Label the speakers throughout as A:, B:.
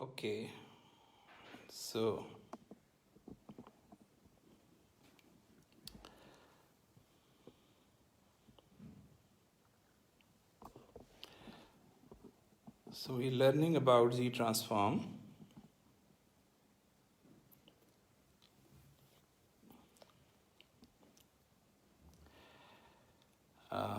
A: Okay, so we're learning about Z transform. Uh,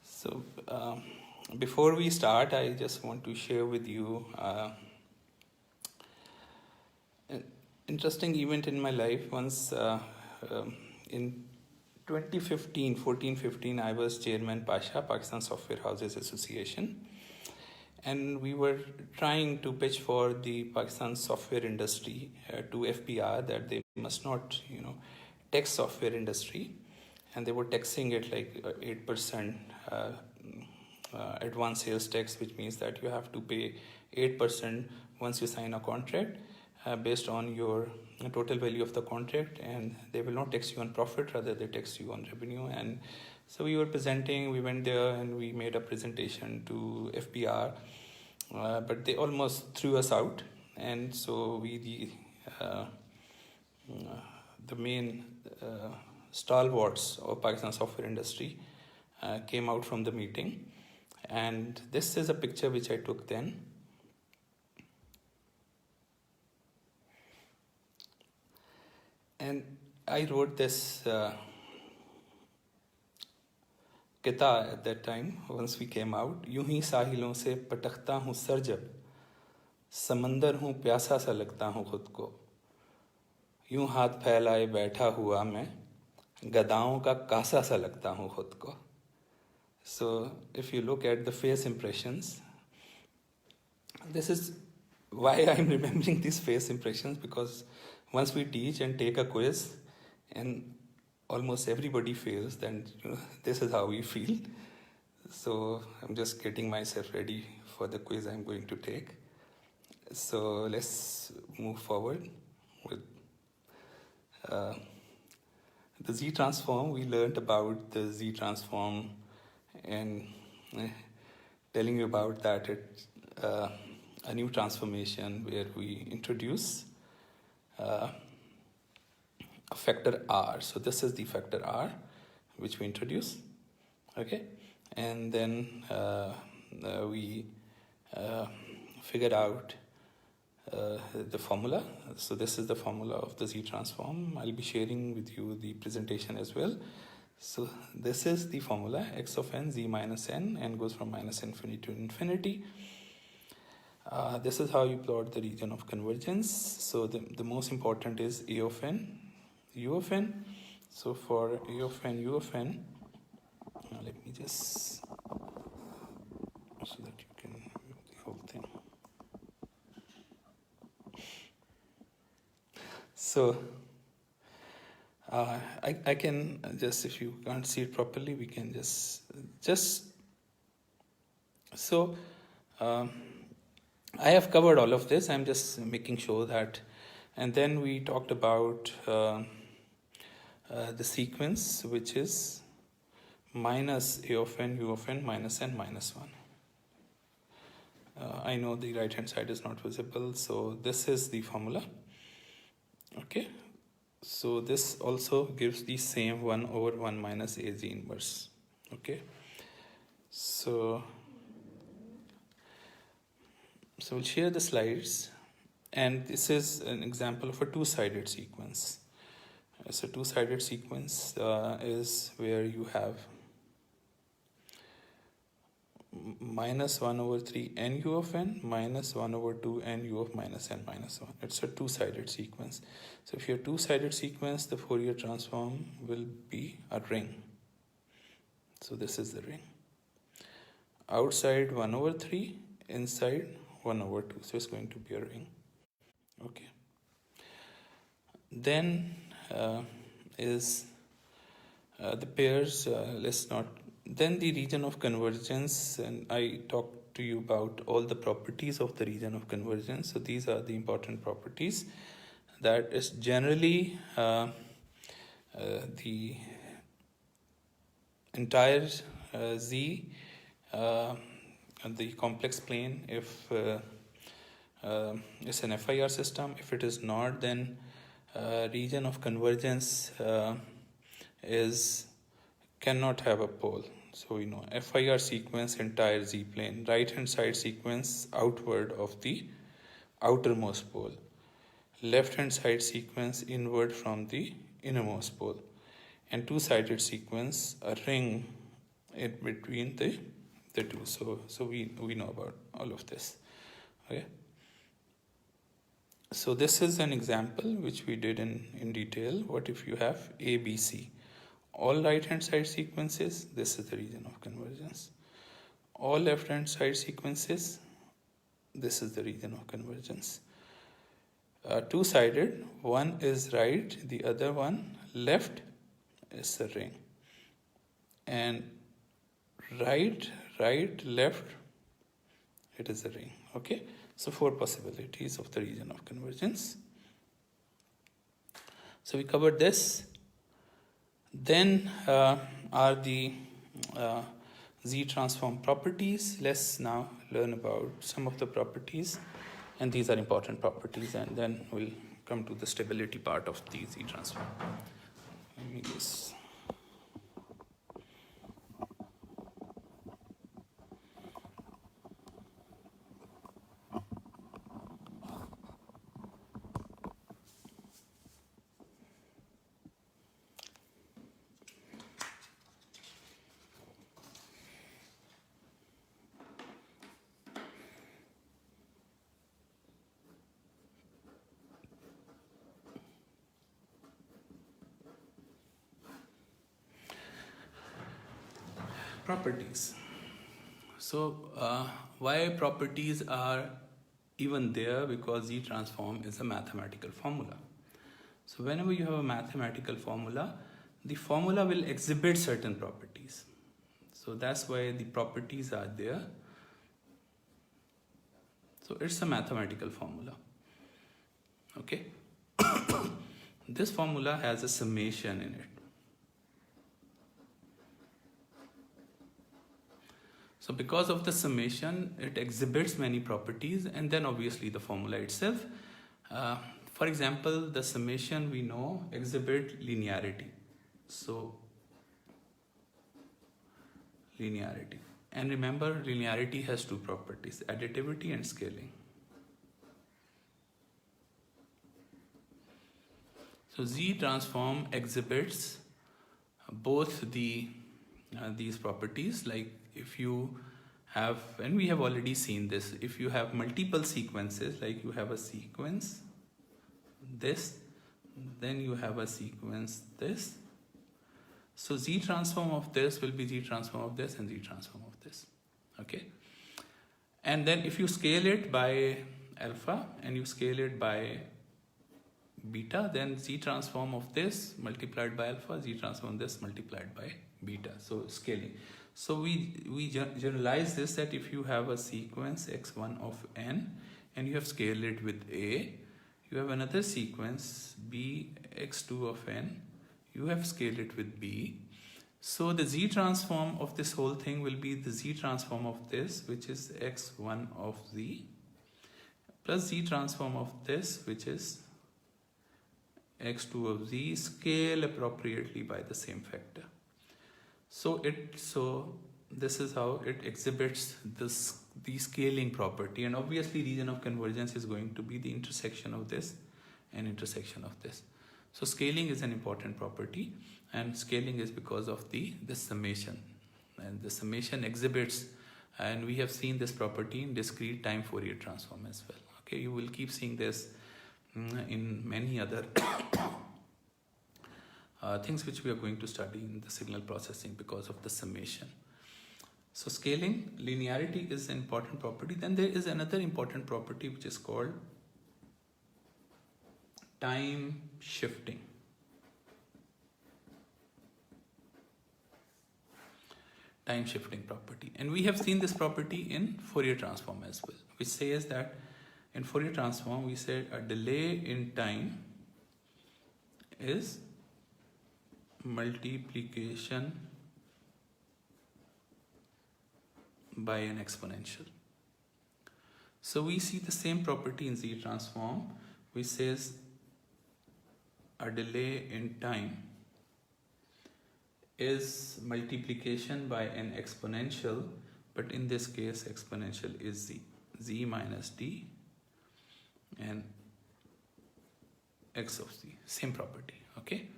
A: so before we start, I just want to share with you an interesting event in my life. Once in 2015, 14-15, I was chairman Pasha, Pakistan Software Houses Association. And we were trying to pitch for the Pakistan software industry to FPR that they must not, tax software industry. And they were taxing it like 8% advance sales tax, which means that you have to pay 8% once you sign a contract based on your total value of the contract, and they will not tax you on profit, rather they tax you on revenue. And so we went there and we made a presentation to FPR, but they almost threw us out. And so the main stalwarts of Pakistan software industry came out from the meeting. And this is a picture which I took then. And I wrote this किताब at that time, once we came out. यूं ही साहिलों से पटकता हूँ sir जब, समंदर हूँ प्यासा सा लगता हूँ खुद को, यूं हाथ फैलाए बैठा हुआ मैं, गदाओं का कासा सा लगता हूँ खुद को. So if you look at the face impressions, this is why I'm remembering these face impressions, because once we teach and take a quiz and almost everybody fails, then this is how we feel. So I'm just getting myself ready for the quiz I'm going to take. So let's move forward with the Z transform. We learned about the Z transform and telling you about that it's a new transformation where we introduce a factor R. So this is the factor R which we introduce, okay? And then we figured out the formula. So this is the formula of the Z transform. I'll be sharing with you the presentation as well. So this is the formula: x of n, z minus n goes from minus infinity to infinity. This is how you plot the region of convergence. So the most important is a of n, u of n. So for a of n, u of n, let me just, so that you can view the whole thing. So I can just, if you can't see it properly, we can just so I have covered all of this. I'm just making sure that. And then we talked about the sequence, which is minus a of n, u of n, minus n, minus 1. I know the right hand side is not visible, so this is the formula. Okay, so this also gives the same 1 over 1 minus az inverse. Okay, so we'll share the slides, and this is an example of a two-sided sequence. So two-sided sequence is where you have minus 1 over 3 n u of n minus 1 over 2 n u of minus n minus 1. It's a two-sided sequence. So if you have two-sided sequence, the Fourier transform will be a ring. So this is the ring. Outside 1 over 3, inside 1 over 2. So it's going to be a ring. Okay. Then is the pairs, let's not. Then the region of convergence, and I talked to you about all the properties of the region of convergence. So these are the important properties. that is generally the entire Z, the complex plane, if it's an FIR system. If it is not, then region of convergence cannot have a pole. So FIR sequence entire Z plane, right hand side sequence outward of the outermost pole, left hand side sequence inward from the innermost pole, and two-sided sequence, a ring in between the two. So we know about all of this. Okay. So this is an example which we did in detail. What if you have A, B, C? All right hand side sequences, this is the region of convergence. All left hand side sequences, this is the region of convergence. Two-sided, one is right, the other one left, is a ring. And right, left, it is a ring. Okay, so 4 possibilities of the region of convergence. So we covered this. Then are the Z transform properties. Let's now learn about some of the properties, and these are important properties, and then we'll come to the stability part of the Z transform. Let me just properties. So why properties are even there? Because Z transform is a mathematical formula. So whenever you have a mathematical formula, the formula will exhibit certain properties. So that's why the properties are there. So it's a mathematical formula. Okay. This formula has a summation in it. So because of the summation, it exhibits many properties, and then obviously the formula itself. For example, the summation we know exhibit linearity. So linearity. And remember, linearity has 2 properties, additivity and scaling. So Z transform exhibits both these properties. Like if you have, and we have already seen this, if you have multiple sequences, like you have a sequence this, then you have a sequence this. So Z transform of this will be Z transform of this and Z transform of this. Okay. And then if you scale it by alpha and you scale it by beta, then Z transform of this multiplied by alpha, Z transform this multiplied by beta. So scaling. So we generalize this, that if you have a sequence x1 of n and you have scaled it with A, you have another sequence b x2 of n, you have scaled it with B. So the Z transform of this whole thing will be the Z transform of this, which is x1 of Z, plus Z transform of this, which is x2 of Z, scale appropriately by the same factor. So this is how it exhibits the scaling property, and obviously region of convergence is going to be the intersection of this and intersection of this. So scaling is an important property, and scaling is because of this summation, and the summation exhibits, and we have seen this property in discrete time Fourier transform as well. Okay, you will keep seeing this in many other things which we are going to study in the signal processing because of the summation. So scaling, linearity is an important property. Then there is another important property which is called time shifting. Time shifting property. And we have seen this property in Fourier transform as well, which says that In Fourier transform, we said a delay in time is multiplication by an exponential. So we see the same property in Z transform, which says a delay in time is multiplication by an exponential, but in this case exponential is z minus d and x of z, same property. Okay,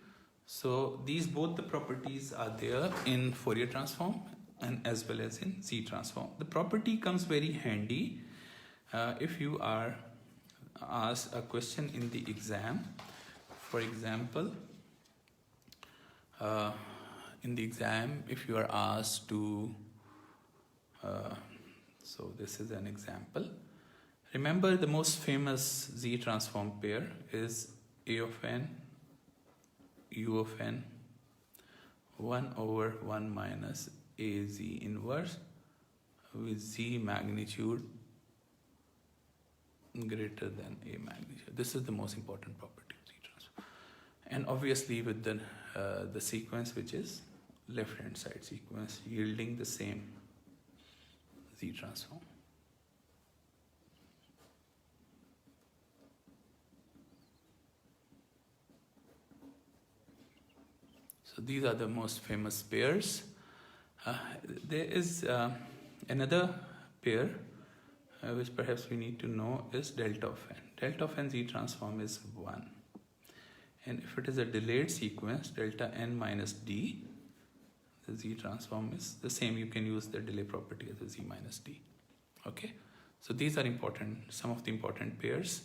A: so these both the properties are there in Fourier transform and as well as in Z transform. The property comes very handy if you are asked a question in the exam. For example, in the exam, if you are asked to, so this is an example. Remember, the most famous Z transform pair is A of n, U of n, 1 over 1 minus A Z inverse with Z magnitude greater than A magnitude. This is the most important property of Z transform. And obviously with the sequence, which is left hand side sequence, yielding the same Z transform. So these are the most famous pairs. There is another pair which perhaps we need to know is delta of n. Delta of n Z transform is 1. And if it is a delayed sequence, delta n minus d, the Z transform is the same. You can use the delay property as a Z minus d. Okay, so these are important, some of the important pairs.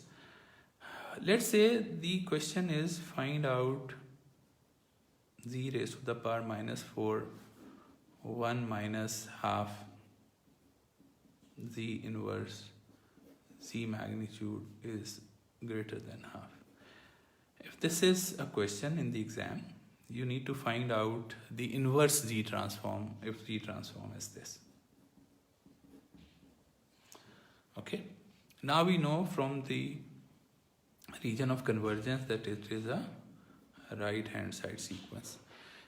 A: Let's say the question is find out Z raised to the power minus 4, 1 minus half Z inverse Z magnitude is greater than half. If this is a question in the exam, you need to find out the inverse Z transform if Z transform is this. Okay, now we know from the region of convergence that it is a right hand side sequence.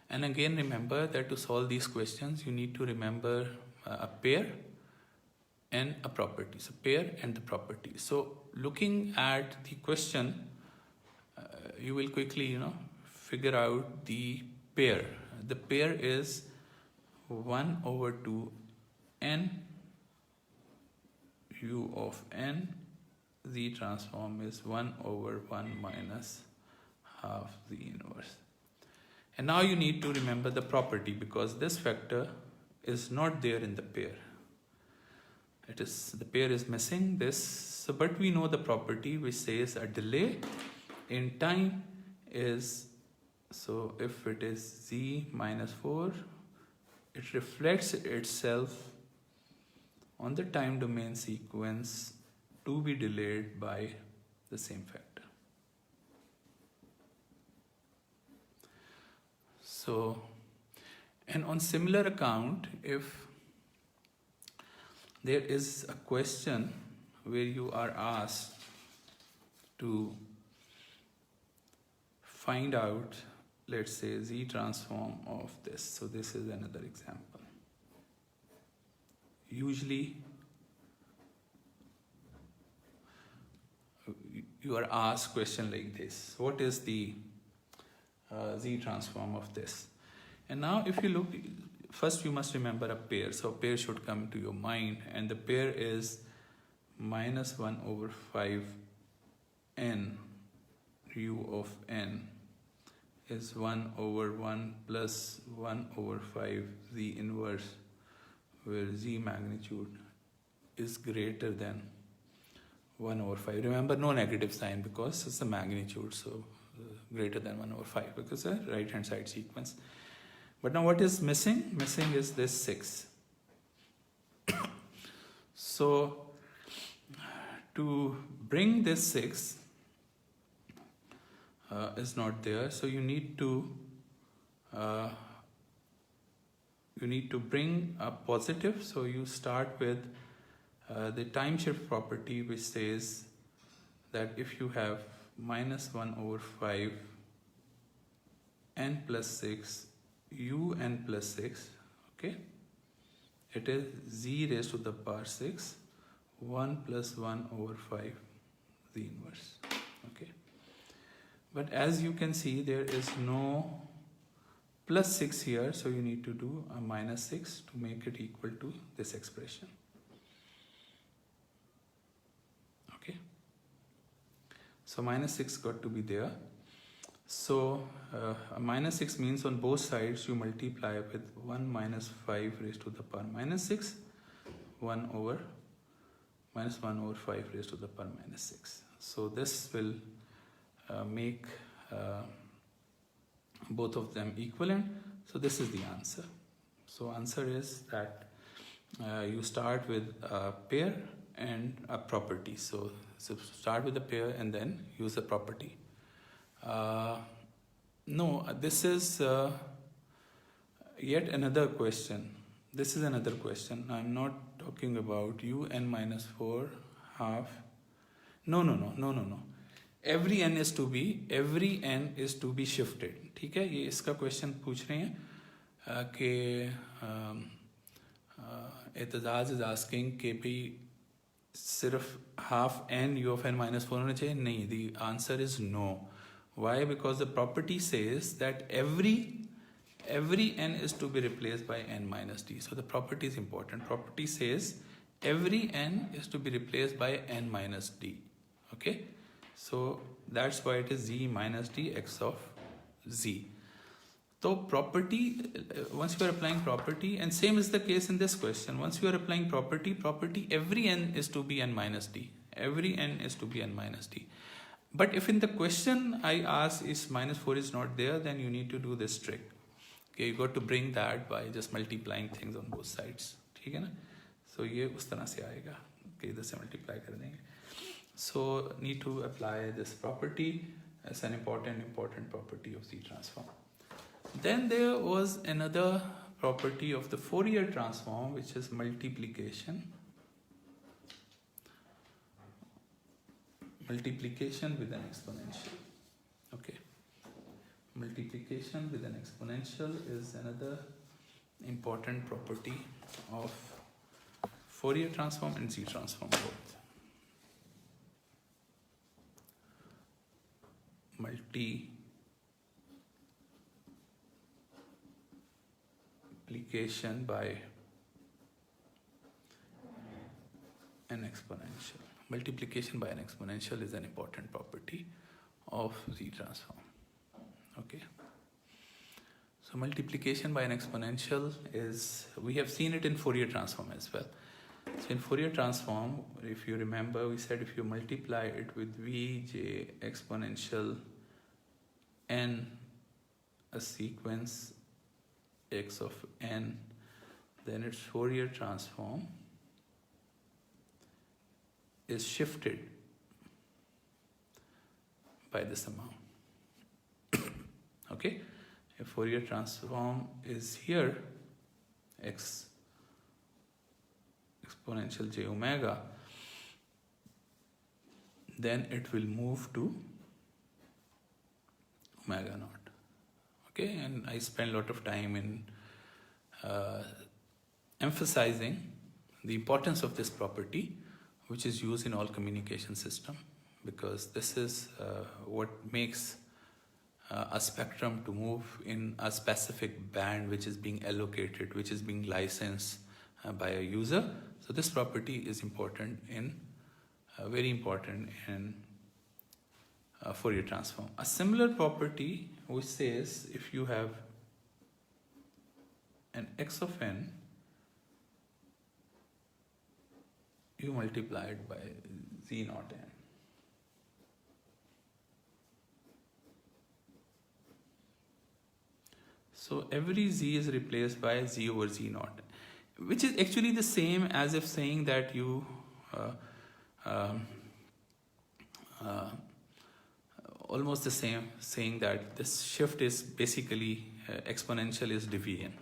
A: And again, remember that to solve these questions you need to remember a pair and a property. So pair and the property. So looking at the question, you will quickly figure out the pair. The pair is 1 over 2 n U of n. Z transform is 1 over 1 minus half Z inverse. And now you need to remember the property, because this factor is not there in the pair. The pair is missing this. So, but we know the property which says a delay in time is, so if it is Z minus 4, it reflects itself on the time domain sequence to be delayed by the same factor. So, and on similar account, if there is a question where you are asked to find out, let's say, Z transform of this. So this is another example. Usually you are asked question like this: what is the Z transform of this? And now if you look, first you must remember a pair. So a pair should come to your mind, and the pair is minus 1 over 5 n U of n is 1 over 1 plus 1 over 5 Z inverse, where Z magnitude is greater than 1 over 5. Remember, no negative sign because it's a magnitude, so greater than 1 over 5 because it's a right hand side sequence. But now what is missing? Missing is this 6. So to bring this 6 is not there, so you need to bring a positive. So you start with the time shift property, which says that if you have minus 1 over 5 n plus 6 un plus 6, okay, it is z raised to the power 6 1 plus 1 over 5 z inverse. Okay, but as you can see, there is no plus 6 here, so you need to do a minus 6 to make it equal to this expression. Okay, so minus 6 got to be there. So a minus 6 means on both sides you multiply with 1 minus 5 raised to the power minus 6, 1 over minus 1 over 5 raised to the power minus 6. So this will make both of them equivalent. So this is the answer. So answer is that you start with a pair and a property. So start with a pair and then use a property. No, this is yet another question. This is another question. I'm not talking about un minus 4 half. No. Every n is to be shifted. ठीक है, ये इसका question पूछ रहे हैं कि Aitzaz is asking कि भी सिर्फ half n u of n minus 4 होना चाहिए. नहीं, the answer is no. Why? Because the property says that every n is to be replaced by n minus d. So the property is important. Property says every n is to be replaced by n minus d. Okay, so that's why it is z minus d x of z. So property, once you are applying property, and same is the case in this question, once you are applying property, every n is to be n minus d. Every n is to be n minus d. But if in the question I ask is minus 4 is not there, then you need to do this trick. Okay, you got to bring that by just multiplying things on both sides. ठीक है ना? So ये उस तरह से आएगा. Okay, इधर से multiply कर देंगे. So need to apply this property as an important property of Z transform. Then there was another property of the Fourier transform, which is multiplication. Multiplication with an exponential. Okay, multiplication with an exponential is another important property of Fourier transform and Z transform both. Multiplication by an exponential. Multiplication by an exponential is an important property of Z transform. Okay. So multiplication by an exponential is, we have seen it in Fourier transform as well. So in Fourier transform, if you remember, we said if you multiply it with Vj exponential n, a sequence x of n, then its Fourier transform is shifted by this amount. Okay, if Fourier transform is here, x exponential j omega, then it will move to omega naught. Okay, and I spend a lot of time in emphasizing the importance of this property, which is used in all communication system, because this is what makes a spectrum to move in a specific band which is being allocated, which is being licensed by a user. So this property is important in, very important in Fourier transform. A similar property which says if you have an x of n, you multiply it by z naught n. So every z is replaced by z over z naught, which is actually the same as if saying that you almost the same, saying that this shift is basically exponential is deviant.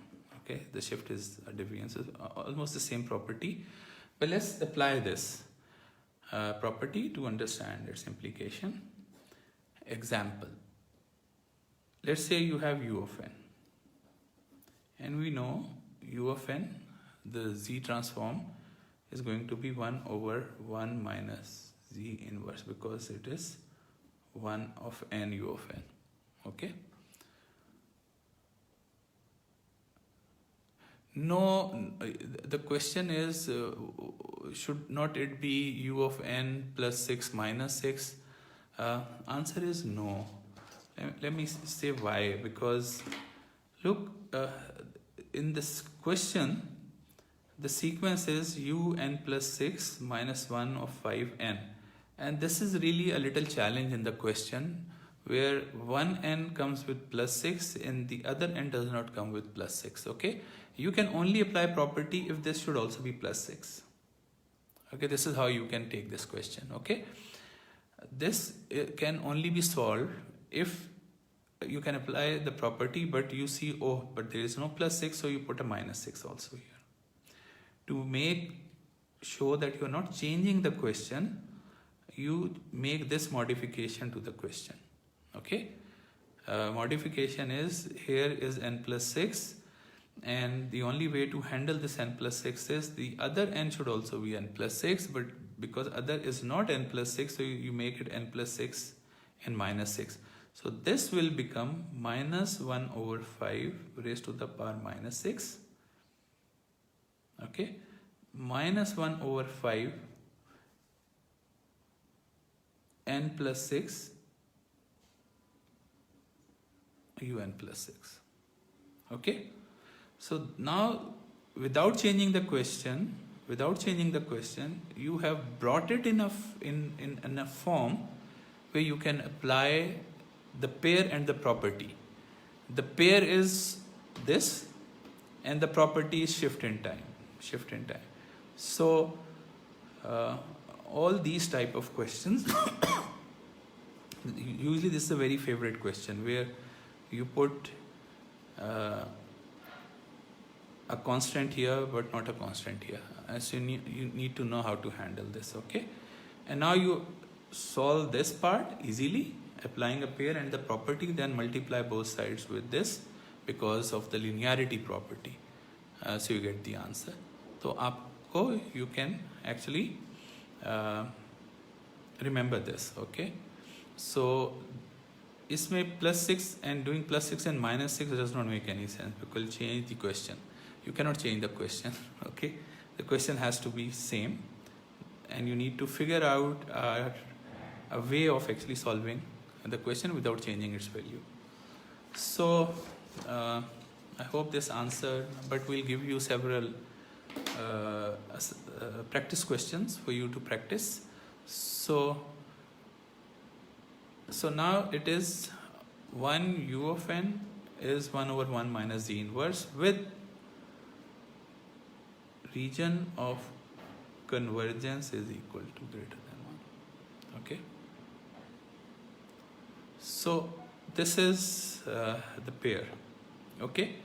A: Okay, the shift is a deviance, so almost the same property. But let's apply this. property to understand its implication. Example. Let's say you have u of n. And we know u of n, the z transform, is going to be 1 over 1 minus z inverse, because it is 1 of n u of n. Okay? No, the question is, should not it be u of n plus 6 minus 6? Answer is no. Let me say why. Because look, in this question, the sequence is un plus 6 minus 1 of 5n. And this is really a little challenge in the question, where one n comes with plus 6 and the other n does not come with plus 6. Okay? You can only apply property if this should also be plus 6. Okay, this is how you can take this question. Okay? This can only be solved if you can apply the property, but you see, oh, but there is no plus 6, so you put a minus 6 also here. To make sure that you are not changing the question, you make this modification to the question. Okay? Modification is, here is n plus 6, and the only way to handle this n plus 6 is the other n should also be n plus 6, but because other is not n plus 6, so you make it n plus 6 and minus 6. So this will become minus 1 over 5 raised to the power minus 6. Okay? Minus 1 over 5 n plus 6 un plus 6. Okay? So now, without changing the question, you have brought it in a form where you can apply the pair and the property. The pair is this, and the property is shift in time. So all these type of questions, usually this is a very favorite question, where you put a constant here but not a constant here. So you need to know how to handle this. Okay? And now you solve this part easily, applying a pair and the property, then multiply both sides with this because of the linearity property. So you get the answer. So you can actually remember this. Okay? So इसमें plus 6 and doing plus 6 and minus 6 does not make any sense, because you'll change the question. You cannot change the question. Okay? The question has to be same, and you need to figure out a way of actually solving the question without changing its value. So I hope this answered, but we'll give you several practice questions for you to practice. So now it is 1 u of n is 1 over 1 minus z inverse with region of convergence is equal to greater than 1. Okay? So this is the pair. Okay?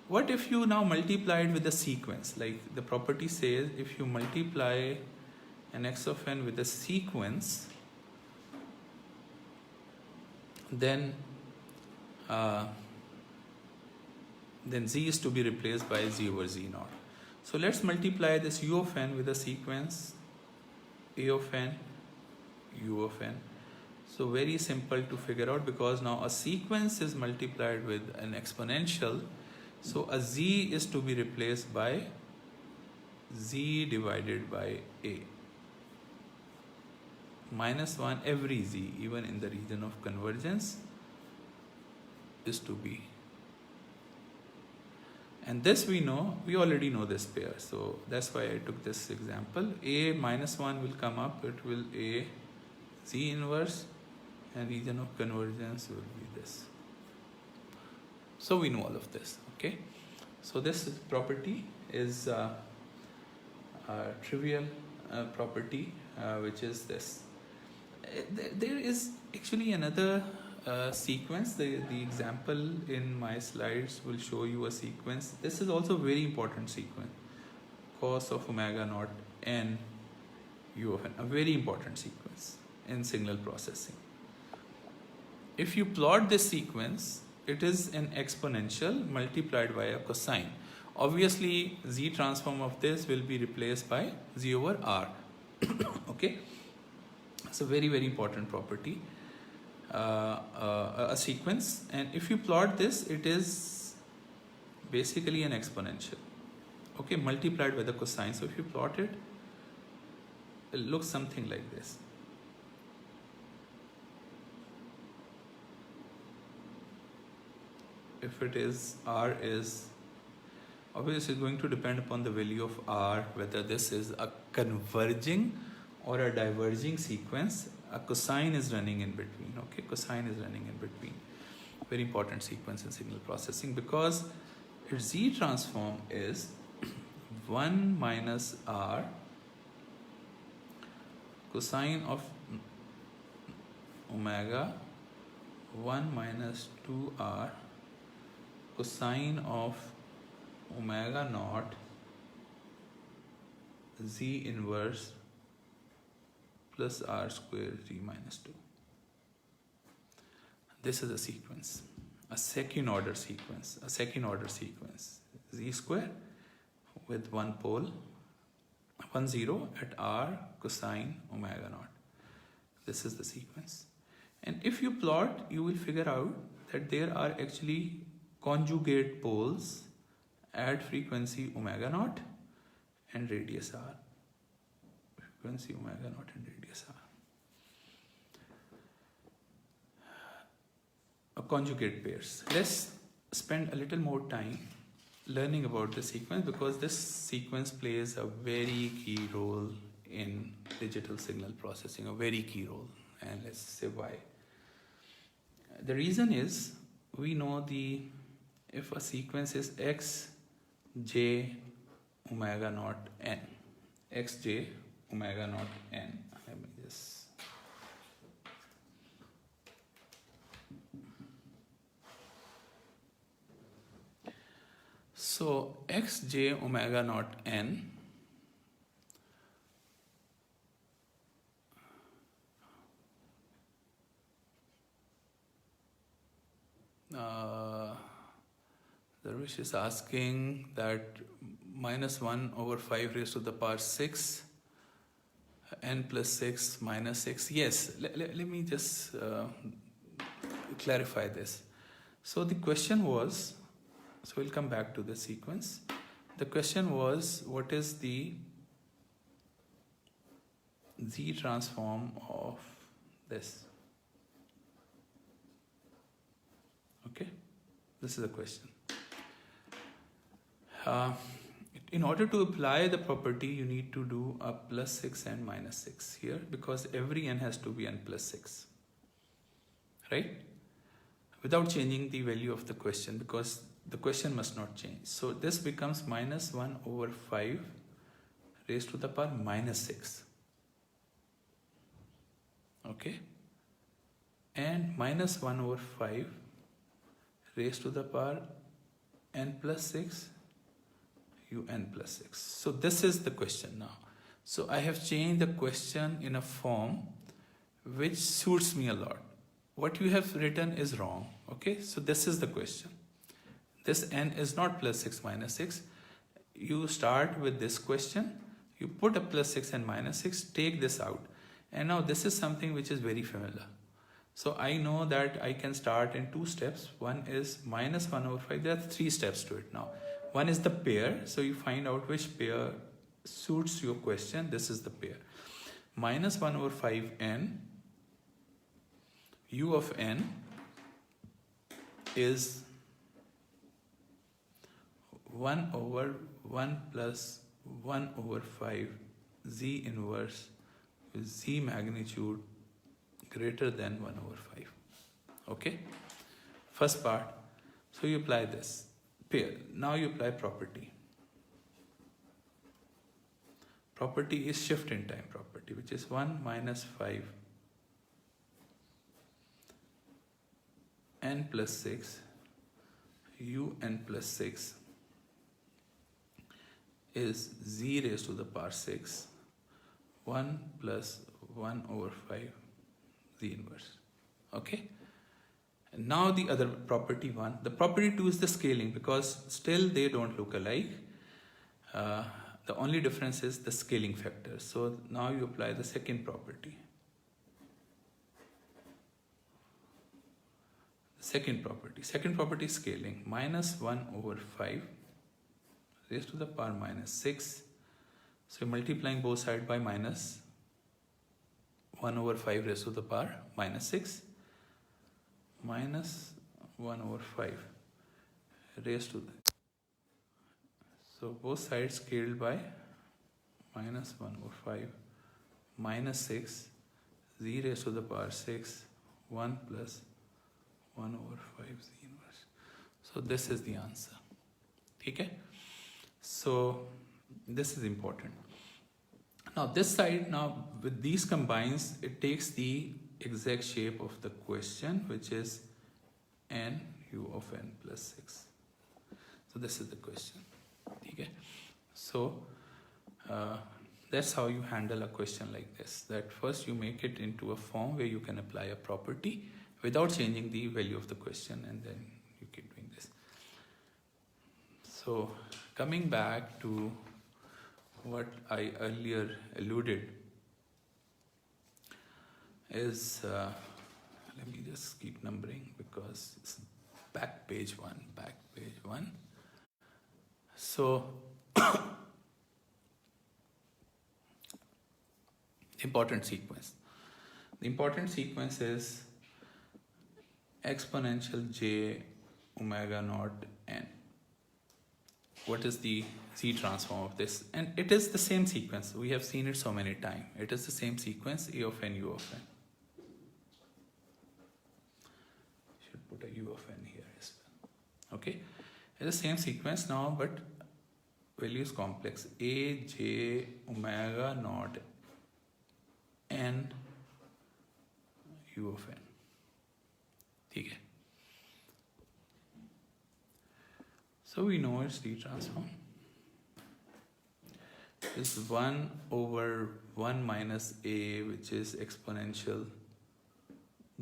A: What if you now multiply it with a sequence? Like the property says, if you multiply an x of n with a sequence, then z is to be replaced by z over z naught. So let's multiply this u of n with a sequence a of n, u of n. So very simple to figure out, because now a sequence is multiplied with an exponential. So a z is to be replaced by z divided by a. Minus 1 every z, even in the region of convergence, is to be. And this we already know this pair. So that's why I took this example. A minus 1 will come up, it will a z inverse, and region of convergence will be this. So we know all of this. Okay? So this property is a trivial property, which is this. There is actually another sequence. The example in my slides will show you a sequence. This is also a very important sequence. Cos of omega naught n u of n, a very important sequence in signal processing. If you plot this sequence, it is an exponential multiplied by a cosine. Obviously, z transform of this will be replaced by z over r. Okay, it's a very, very important property, a sequence. And if you plot this, it is basically an exponential, okay, multiplied by the cosine. So if you plot it, it looks something like this. If it is, r is obviously going to depend upon the value of r, whether this is a converging or a diverging sequence. A cosine is running in between, okay, cosine is running in between. Very important sequence in signal processing, because its z transform is 1 minus r cosine of omega 1 minus 2r cosine of omega naught z inverse plus r square z minus 2. This is a sequence, a second order sequence, z square with one pole, 1 0 at r cosine omega naught. This is the sequence. And if you plot, you will figure out that there are actually conjugate poles at frequency omega naught and radius r. Frequency omega naught and radius r. A conjugate pairs. Let's spend a little more time learning about the sequence, because this sequence plays a very key role in digital signal processing, a very key role. And let's say why. The reason is, we know if a sequence is x j omega naught n, x j omega naught n. Let me just so x j omega naught n Darvish is asking that minus 1 over 5 raised to the power 6 n plus 6 minus 6. Yes, let me just clarify this. So the question was, so we'll come back to the sequence. The question was, what is the z transform of this? Okay, this is the question. In order to apply the property, you need to do a plus 6 and minus 6 here, because every n has to be n plus 6, right? Without changing the value of the question, because the question must not change. So this becomes minus 1 over 5 raised to the power minus 6. Okay? And minus 1 over 5 raised to the power n plus 6 un plus 6. So this is the question now. So I have changed the question in a form which suits me a lot. What you have written is wrong. Okay, so this is the question. This n is not plus 6 minus 6. You start with this question, you put a plus 6 and minus 6, take this out. And now this is something which is very familiar. So I know that I can start in two steps. One is minus 1 over 5. There are three steps to it now. One is the pair. So you find out which pair suits your question. This is the pair. Minus 1 over 5n u of n is 1 over 1 plus 1 over 5 z inverse with z magnitude greater than 1 over 5. Okay? First part. So you apply this pair. Now you apply property. Property is shift in time property, which is 1 minus 5 n plus 6 un plus 6 is z raised to the power 6 1 plus 1 over 5 Z inverse. Okay. And now the other property 1. The property 2 is the scaling, because still they don't look alike. The only difference is the scaling factor. So now you apply the second property. Second property is scaling. Minus 1 over 5 raised to the power minus 6. So you're multiplying both sides by minus 1 over 5 raised to the power minus 6. Minus 1 over 5 raised to the... So both sides scaled by minus 1 over 5 minus 6 z raised to the power 6 1 plus 1 over 5 z inverse. So this is the answer. Okay? So this is important. Now this side, now with these combines, it takes the exact shape of the question, which is n u of n plus 6. So this is the question. Okay? So that's how you handle a question like this. That first you make it into a form where you can apply a property without changing the value of the question, and then you keep doing this. So coming back to what I earlier alluded is, let me just keep numbering because it's back page 1. So important sequence. The important sequence is exponential j omega naught n. What is the Z transform of this? And it is the same sequence. We have seen it so many times. It is the same sequence, A of n, U of n. Should put a U of n here as well. Okay? It's the same sequence now, but value is complex. A, j, omega naught n, U of n. Okay. So we know it's D transform. This is 1 over 1 minus A, which is exponential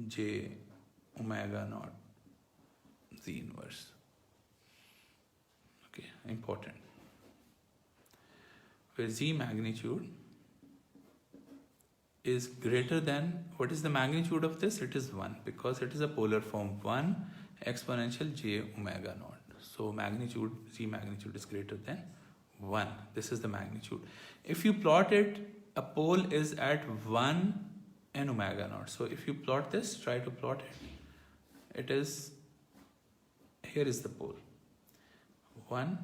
A: j omega naught Z inverse. Okay, important. Where Z magnitude is greater than, what is the magnitude of this? It is 1, because it is a polar form, 1 exponential j omega naught. So magnitude, Z magnitude is greater than 1. This is the magnitude. If you plot it, a pole is at 1 and omega naught. So if you plot this, try to plot it. It is, here is the pole, 1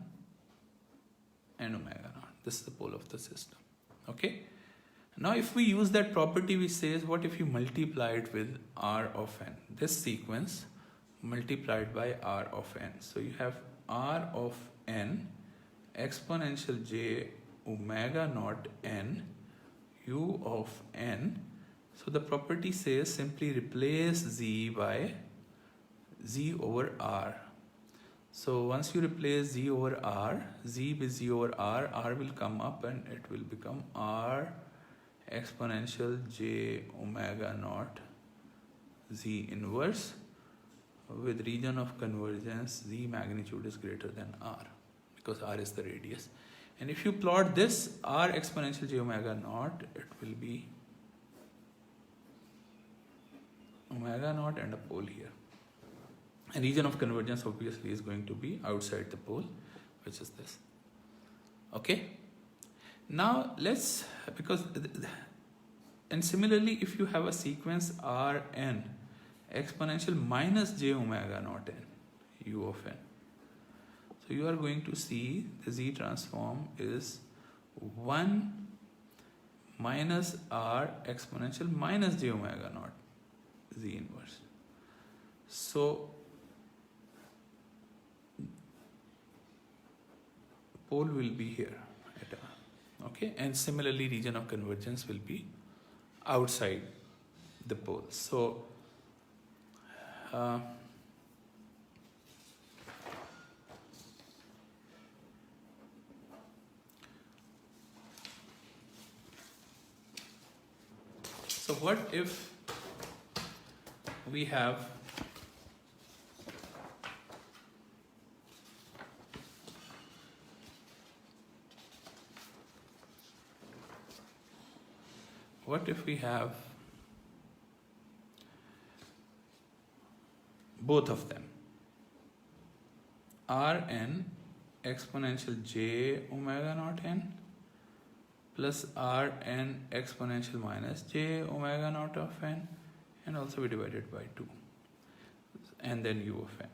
A: and omega naught. This is the pole of the system. Okay? Now if we use that property which says, what if you multiply it with R of n? This sequence multiplied by R of n. So you have R of n exponential j omega naught n u of n. So the property says simply replace z by z over r. So once you replace z over r, z with z over r, r will come up and it will become r exponential j omega naught z inverse. With region of convergence, z magnitude is greater than r, because r is the radius. And if you plot this r exponential j omega naught, it will be omega naught and a pole here. And region of convergence obviously is going to be outside the pole, which is this. Okay? Now let's, and similarly, if you have a sequence Rn exponential minus j omega naught n, u of n. So you are going to see the Z transform is 1 minus R exponential minus j omega naught Z inverse. So pole will be here at R. Okay, and similarly region of convergence will be outside the pole. So So what if we have both of them, Rn exponential j omega naught n plus Rn exponential minus j omega naught of n, and also be divided by 2, and then u of n.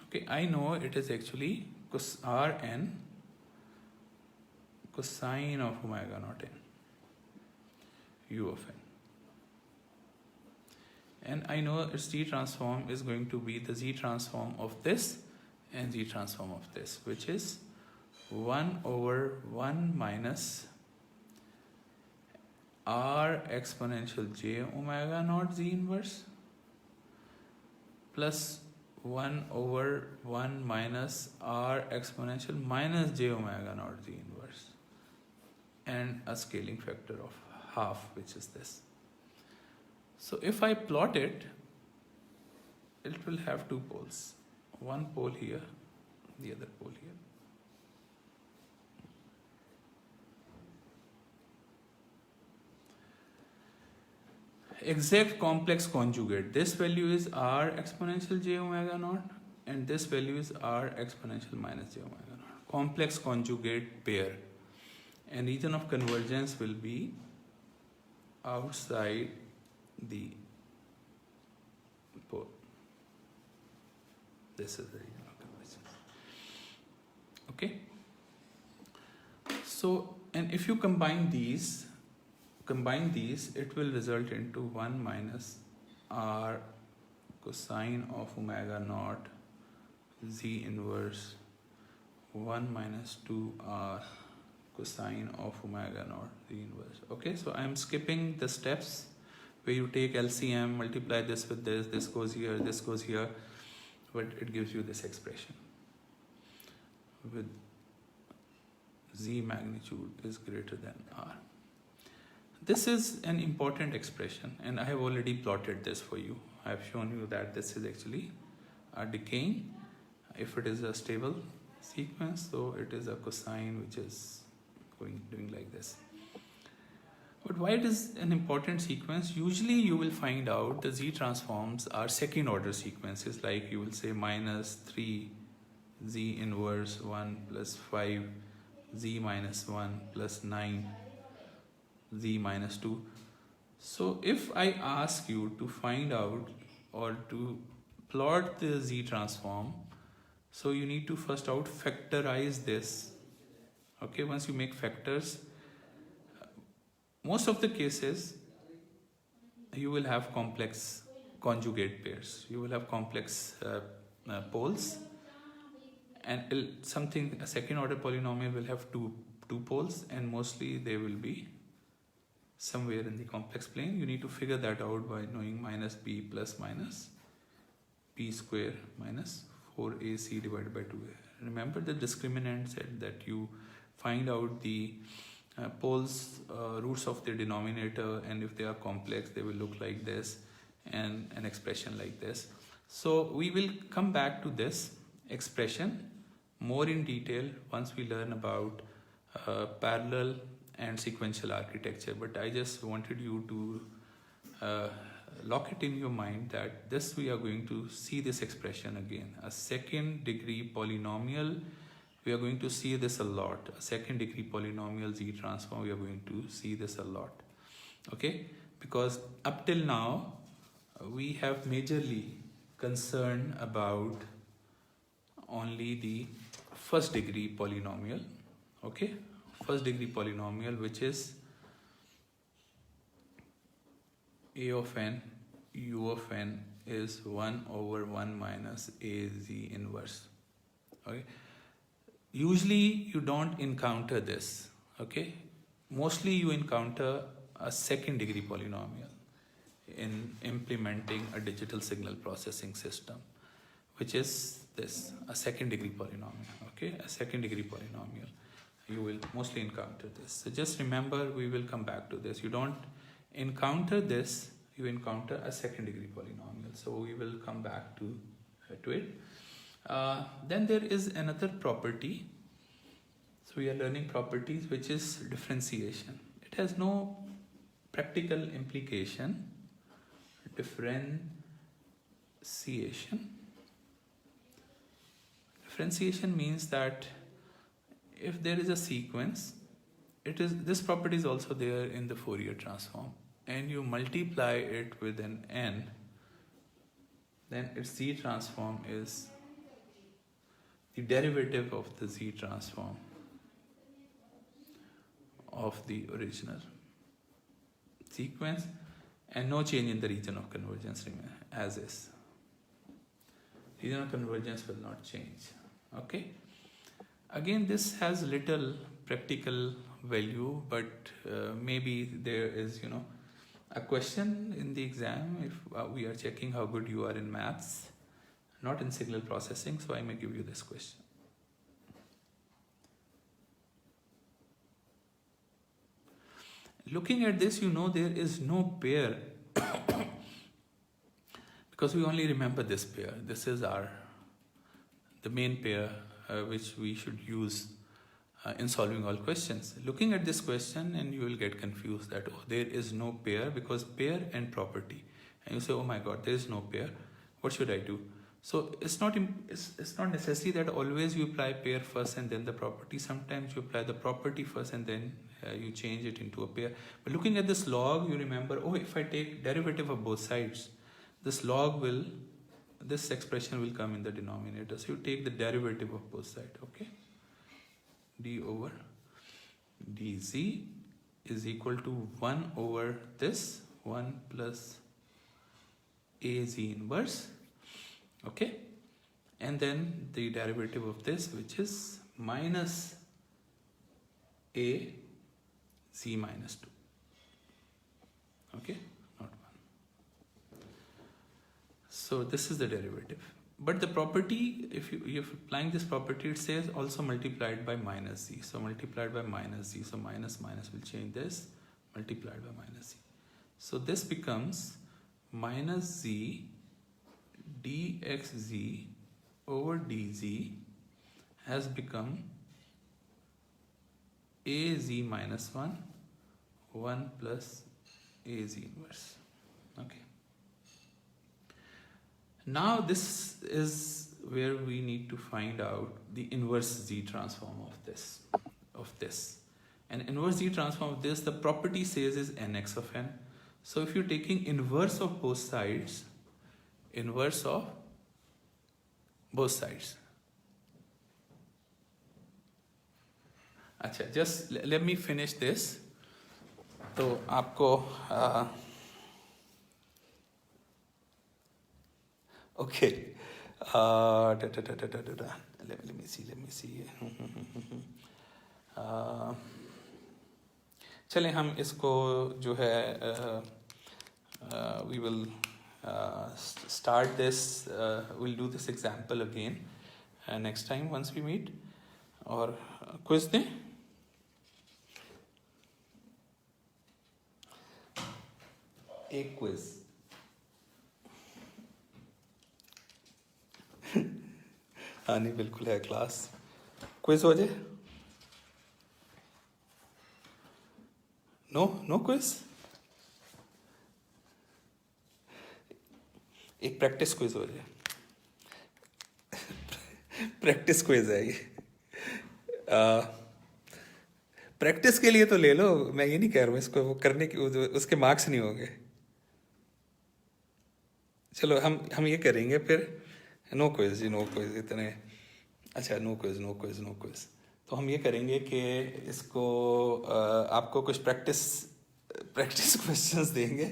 A: Okay, I know it is actually Rn cosine of omega naught n, u of n. And I know its Z transform is going to be the Z transform of this and Z transform of this, which is 1 over 1 minus R exponential j omega naught Z inverse plus 1 over 1 minus R exponential minus j omega naught Z inverse, and a scaling factor of half, which is this. So if I plot it, it will have two poles, one pole here, the other pole here. Exact complex conjugate. This value is R exponential j omega naught, and this value is R exponential minus j omega naught. Complex conjugate pair. And region of convergence will be outside the pole. This is the region of convergence. Okay. So, and if you combine these, it will result into 1 minus R cosine of omega naught Z inverse 1 minus 2R cosine of omega naught Z inverse. Okay, so I am skipping the steps where you take LCM, multiply this with this goes here, this goes here, but it gives you this expression with Z magnitude is greater than R. This is an important expression, and I have already plotted this for you. I have shown you that this is actually a decaying. If it is a stable sequence, so it is a cosine which is doing like this. But why it is an important sequence? Usually you will find out the Z transforms are second order sequences, like you will say minus 3 Z inverse 1 plus 5 Z minus 1 plus 9 Z minus 2. So if I ask you to find out or to plot the Z transform, so you need to first out factorize this. Okay, once you make factors, most of the cases you will have complex conjugate pairs. You will have complex poles, and a second order polynomial will have two poles, and mostly they will be somewhere in the complex plane. You need to figure that out by knowing minus b plus minus b square minus 4ac divided by 2a. Remember the discriminant said that you find out the poles, roots of the denominator, and if they are complex they will look like this, and an expression like this. So we will come back to this expression more in detail once we learn about parallel and sequential architecture, but I just wanted you to lock it in your mind that this we are going to see this expression again, a second degree polynomial. We are going to see this a lot. A second degree polynomial Z transform, we are going to see this a lot. Okay, because up till now we have majorly concerned about only the first degree polynomial. Okay, first degree polynomial, which is a of n u of n is 1 over 1 minus a Z inverse. Okay, usually you don't encounter this. Okay, mostly you encounter a second degree polynomial in implementing a digital signal processing system, which is this, a second degree polynomial. Okay, a second degree polynomial. you will mostly encounter this. So just remember, we will come back to this. You don't encounter this, you encounter a second degree polynomial. So we will come back to it. Then there is another property. So we are learning properties, which is differentiation. It has no practical implication. Differentiation means that if there is a sequence, this property is also there in the Fourier transform, and you multiply it with an n, then its Z transform is the derivative of the Z transform of the original sequence, and no change in the region of convergence remain as is. Region of convergence will not change. Okay. Again, this has little practical value, but maybe there is, a question in the exam if we are checking how good you are in maths, not in signal processing. So I may give you this question. Looking at this, there is no pair because we only remember this pair. This is the main pair which we should use in solving all questions. Looking at this question, and you will get confused that there is no pair, because pair and property, and you say, oh my god, there is no pair, what should I do? So it's not necessary that always you apply pair first and then the property. Sometimes you apply the property first and then you change it into a pair. But looking at this log, you remember, if I take derivative of both sides, this expression will come in the denominator. So you take the derivative of both sides, okay? D over dz is equal to 1 over this, 1 plus az inverse, okay? And then the derivative of this, which is minus a z minus 2, okay? Not 1. So this is the derivative. But the property, if you're applying this property, it says also multiplied by minus z. So multiplied by minus z. So minus will change this, multiplied by minus z. So this becomes minus z dxz over dz has become az minus 1 plus az inverse. Okay. Now this is where we need to find out the inverse Z transform of this. And inverse Z transform of this, the property says is nx of n. So if you're taking inverse of both sides, अच्छा, just let me finish this. तो आपको okay. Let me see. चलें हम इसको जो है we will start this, we'll do this example again next time once we meet. और quiz दें. एक quiz. हाँ नहीं, बिल्कुल है क्लास. क्विज हो जाए. No quiz. एक प्रैक्टिस क्विज हो जाए. प्रैक्टिस क्विज है ये. प्रैक्टिस के लिए तो ले लो, मैं ये नहीं कह रहा हूँ इसको वो करने की उसके मार्क्स नहीं होंगे. चलो हम ये करेंगे फिर. नो क्विज इतने. अच्छा, नो क्विज. तो हम ये करेंगे कि इसको आपको कुछ प्रैक्टिस क्वेश्चंस देंगे.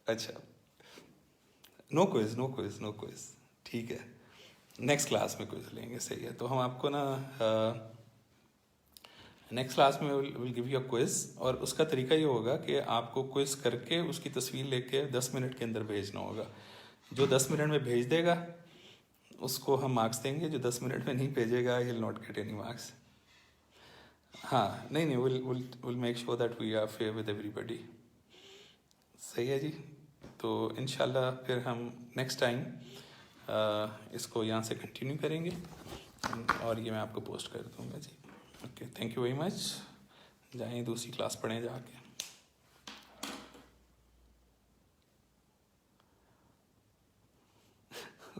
A: अच्छा, नो क्विज. ठीक है, नेक्स्ट क्लास में क्विज लेंगे. सही है. तो हम आपको ना नेक्स्ट क्लास में will give you a quiz, और उसका तरीका ये होगा कि आपको क्विज करके उसकी तस्वीर लेके 10 मिनट के अंदर भेजना होगा. जो 10 मिनट में भेज देगा उसको हम मार्क्स देंगे, जो 10 मिनट में नहीं भेजेगा he will not get any marks. हाँ नहीं, will make sure that we are fair with everybody. सही है जी। तो इंशाल्लाह फिर हम नेक्स्ट टाइम इसको यहाँ से कंटिन्यू करेंगे और ये मैं आपको पोस्ट कर दूँगा जी। Okay, thank you very much. जाएँ दूसरी क्लास पढ़ें जाके।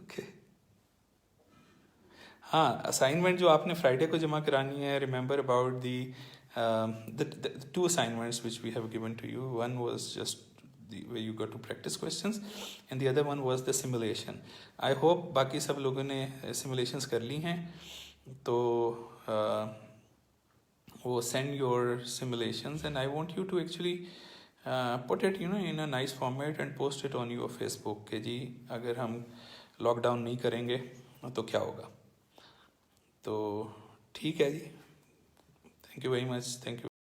A: ओके हाँ, असाइनमेंट जो आपने फ्राइडे को जमा करानी है, remember about the two assignments which we have given to you. One was just where you got to practice questions and the other one was the simulation. I hope बाकी सब लोगों ने simulations कर ली हैं, तो वो send your simulations and I want you to actually put it in a nice format and post it on your Facebook कि जी अगर हम लॉकडाउन नहीं करेंगे तो क्या होगा। तो ठीक है जी, thank you very much, thank you.